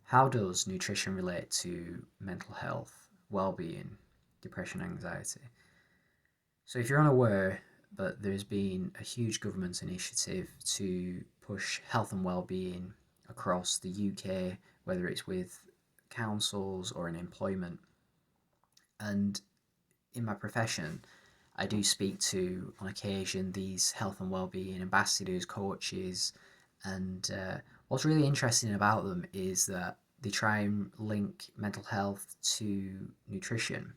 How does nutrition relate to mental health, well-being, depression, anxiety? So if you're unaware, but there's been a huge government initiative to push health and well-being across the UK, whether it's with councils or in employment. And in my profession, I do speak to, on occasion, these health and well-being ambassadors, coaches, and what's really interesting about them is that they try and link mental health to nutrition,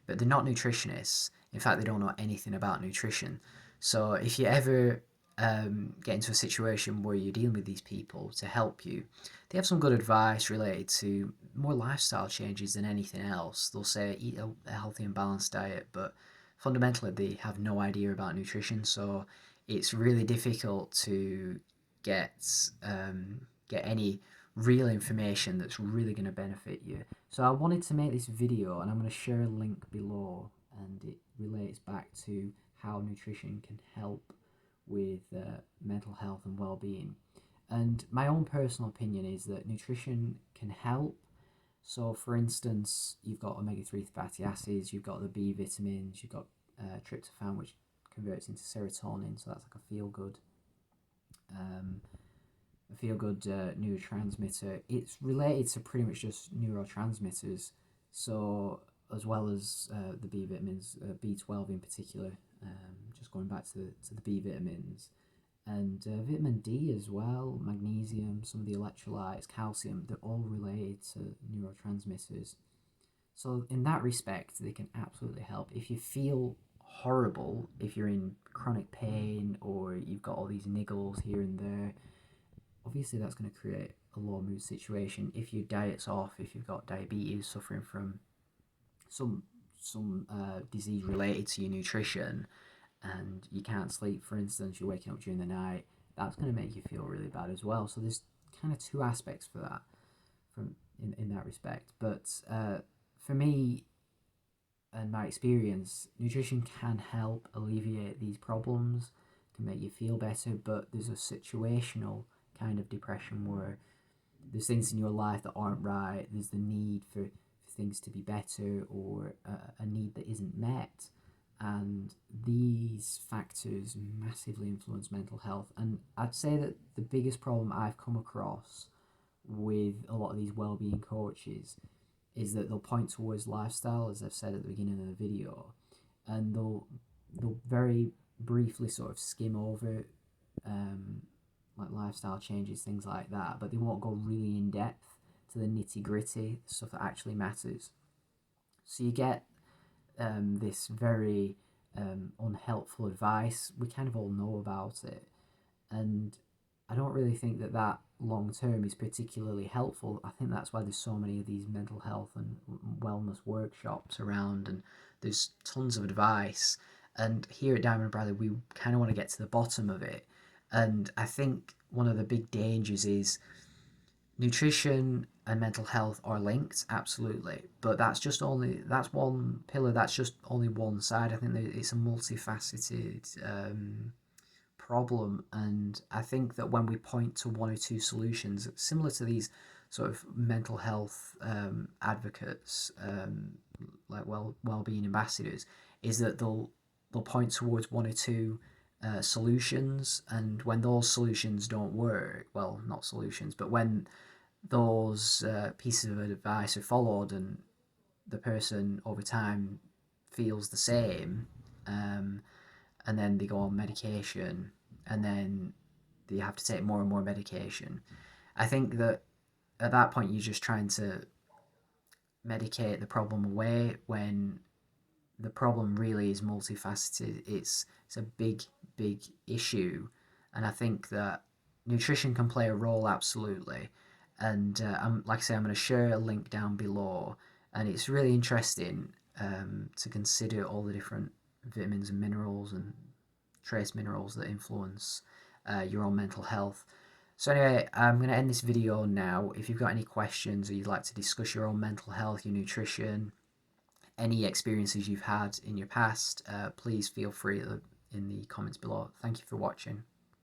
but they're not nutritionists. In fact, they don't know anything about nutrition. So if you ever get into a situation where you're dealing with these people to help you, they have some good advice related to more lifestyle changes than anything else. They'll say eat a healthy and balanced diet, but fundamentally they have no idea about nutrition. So it's really difficult to get get any real information that's really going to benefit you. So I wanted to make this video, and I'm going to share a link below, and it relates back to how nutrition can help with mental health and well-being. And my own personal opinion is that nutrition can help. So for instance, you've got omega-3 fatty acids, you've got the B vitamins, you've got tryptophan, which converts into serotonin, so that's like um, a feel good neurotransmitter. It's related to pretty much just neurotransmitters, so as well as the B vitamins, B12 in particular. Just going back to the B vitamins, and vitamin D as well, magnesium, some of the electrolytes, calcium, they're all related to neurotransmitters. So in that respect, they can absolutely help. If you feel horrible, if you're in chronic pain or you've got all these niggles here and there, obviously that's going to create a low mood situation. If your diet's off, if you've got diabetes, suffering from some disease related to your nutrition, and you can't sleep, for instance, you're waking up during the night, that's going to make you feel really bad as well. So there's kind of two aspects for that, from in that respect. But for me and my experience, nutrition can help alleviate these problems, can make you feel better, but there's a situational kind of depression where there's things in your life that aren't right, there's the need for things to be better, or a need that isn't met, and these factors massively influence mental health. And I'd say that the biggest problem I've come across with a lot of these well-being coaches is that they'll point towards lifestyle, as I've said at the beginning of the video, and they'll very briefly sort of skim over like lifestyle changes, things like that, but they won't go really in depth to the nitty-gritty stuff that actually matters. So you get this very unhelpful advice. We kind of all know about it, and I don't really think that long term is particularly helpful. I think that's why there's so many of these mental health and wellness workshops around, and there's tons of advice. And here at Diamond Bradley, we kind of want to get to the bottom of it. And I think one of the big dangers is nutrition and mental health are linked, absolutely, but that's one pillar. That's just only one side. I think that it's a multifaceted problem, and I think that when we point to one or two solutions, similar to these sort of mental health advocates, like well-being ambassadors, is that they'll point towards one or two solutions, and when those solutions don't work, well, not solutions, but when those pieces of advice are followed and the person over time feels the same, and then they go on medication, and then they have to take more and more medication. I think that at that point you're just trying to medicate the problem away when the problem really is multifaceted. It's a big issue, and I think that nutrition can play a role, absolutely. And like I say, I'm going to share a link down below, and it's really interesting to consider all the different vitamins and minerals and trace minerals that influence your own mental health. So anyway, I'm going to end this video now. If you've got any questions or you'd like to discuss your own mental health, your nutrition, any experiences you've had in your past, please feel free in the comments below. Thank you for watching.